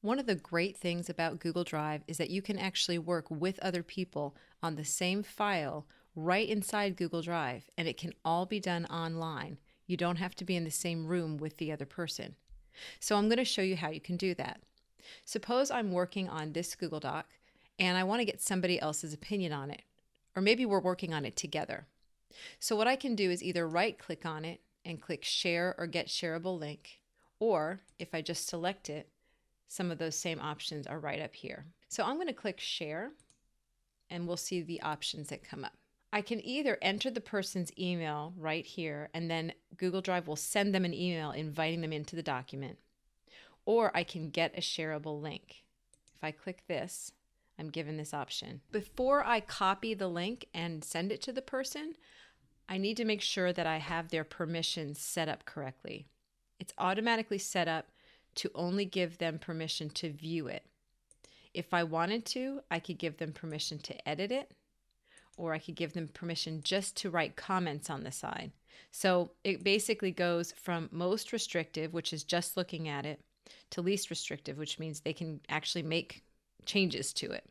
One of the great things about Google Drive is that you can actually work with other people on the same file right inside Google Drive, and it can all be done online. You don't have to be in the same room with the other person. So I'm going to show you how you can do that. Suppose I'm working on this Google Doc and I want to get somebody else's opinion on it, or maybe we're working on it together. So what I can do is either right click on it and click share or get shareable link, or if I just select it, some of those same options are right up here. So I'm going to click share and we'll see the options that come up. I can either enter the person's email right here and then Google Drive will send them an email inviting them into the document, or I can get a shareable link. If I click this, I'm given this option. Before I copy the link and send it to the person, I need to make sure that I have their permissions set up correctly. It's automatically set up to only give them permission to view it. If I wanted to, I could give them permission to edit it, or I could give them permission just to write comments on the side. So it basically goes from most restrictive, which is just looking at it, to least restrictive, which means they can actually make changes to it.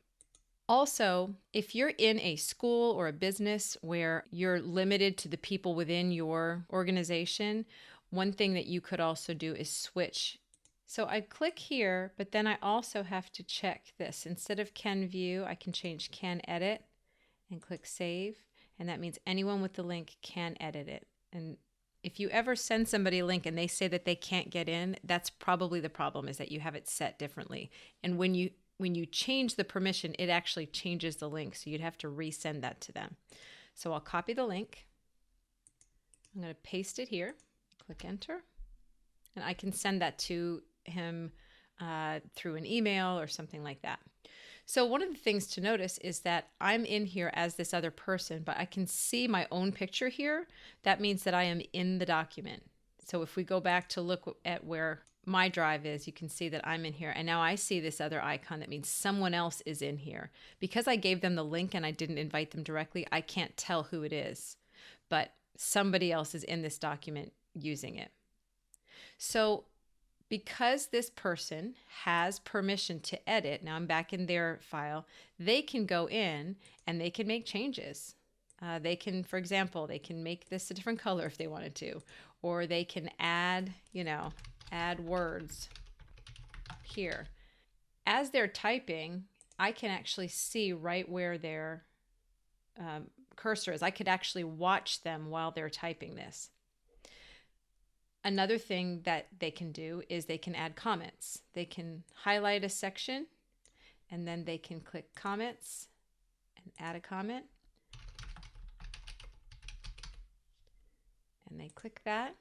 Also, if you're in a school or a business where you're limited to the people within your organization, one thing that you could also do is switch. So I click here, but then I also have to check this. Instead of can view, I can change can edit and click save. And that means anyone with the link can edit it. And if you ever send somebody a link and they say that they can't get in, that's probably the problem, is that you have it set differently. And when you change the permission, it actually changes the link. So you'd have to resend that to them. So I'll copy the link. I'm going to paste it here, click enter, and I can send that to him through an email or something like that. So one of the things to notice is that I'm in here as this other person, but I can see my own picture here. That means that I am in the document. So if we go back to look at where my drive is, you can see that I'm in here. And now I see this other icon. That means someone else is in here. Because I gave them the link and I didn't invite them directly, I can't tell who it is. But somebody else is in this document using it. So because this person has permission to edit, now I'm back in their file, they can go in and they can make changes. They can, for example, they can make this a different color if they wanted to, or they can add, add words here. As they're typing, I can actually see right where their cursor is. I could actually watch them while they're typing this. Another thing that they can do is they can add comments. They can highlight a section and then they can click comments and add a comment. And they click that.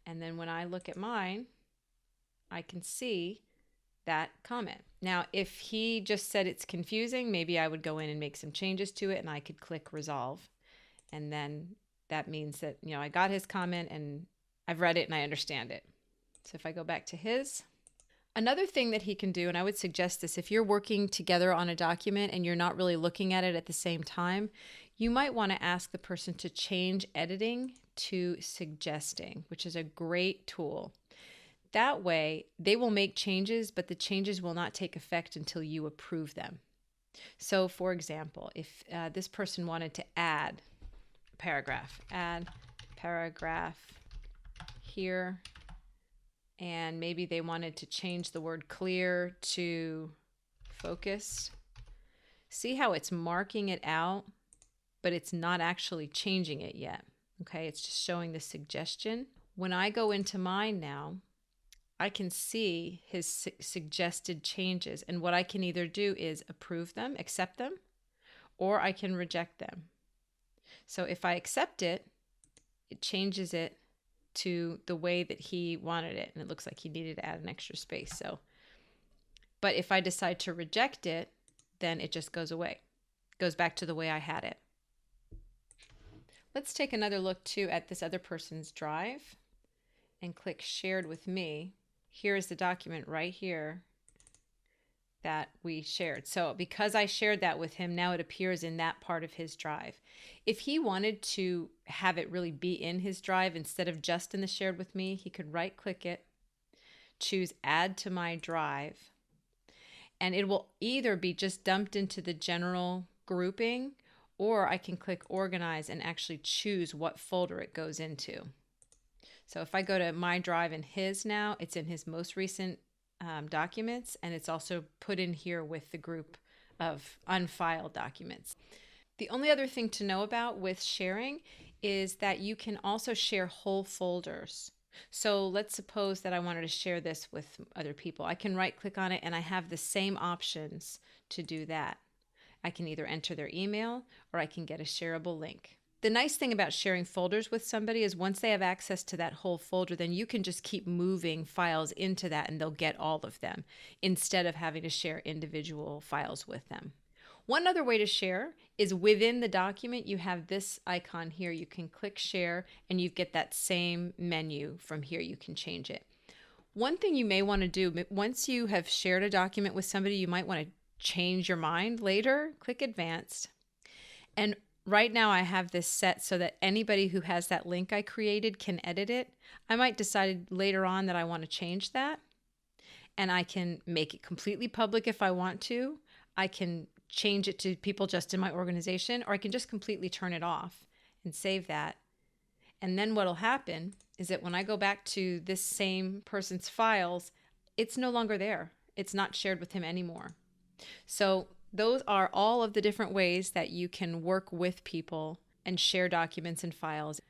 And then when I look at mine, I can see that comment. Now, if he just said it's confusing, maybe I would go in and make some changes to it and I could click resolve. And then that means that, I got his comment and I've read it and I understand it. So if I go back to his, another thing that he can do, and I would suggest this if you're working together on a document and you're not really looking at it at the same time, you might want to ask the person to change editing to suggesting, which is a great tool. That way they will make changes, but the changes will not take effect until you approve them. So for example, if this person wanted to add add paragraph here, and maybe they wanted to change the word clear to focused. See how it's marking it out, but it's not actually changing it yet. Okay, it's just showing the suggestion. When I go into mine now, I can see his suggested changes, and what I can either do is approve them, accept them, or I can reject them. So if I accept it, it changes it to the way that he wanted it, and it looks like he needed to add an extra space. So, but if I decide to reject it, then it just goes away. It goes back to the way I had it. Let's take another look too at this other person's drive and click shared with me. Here is the document right here that we shared. So because I shared that with him, now it appears in that part of his drive. If he wanted to have it really be in his drive instead of just in the shared with me, he could right click it, choose add to my drive, And it will either be just dumped into the general grouping, or I can click organize and actually choose what folder it goes into. So if I go to my drive and his now, it's in his most recent documents, and it's also put in here with the group of unfiled documents. The only other thing to know about with sharing is that you can also share whole folders. So let's suppose that I wanted to share this with other people. I can right click on it and I have the same options to do that. I can either enter their email or I can get a shareable link. The nice thing about sharing folders with somebody is once they have access to that whole folder, then you can just keep moving files into that and they'll get all of them instead of having to share individual files with them. One other way to share is within the document, you have this icon here. You can click share and you get that same menu from here. You can change it. One thing you may want to do, once you have shared a document with somebody, you might want to change your mind later. Click advanced. And right now I have this set so that anybody who has that link I created can edit it. I might decide later on that I want to change that. And I can make it completely public if I want to. I can change it to people just in my organization, or I can just completely turn it off and save that. And then what'll happen is that when I go back to this same person's files, it's no longer there. It's not shared with him anymore. So those are all of the different ways that you can work with people and share documents and files.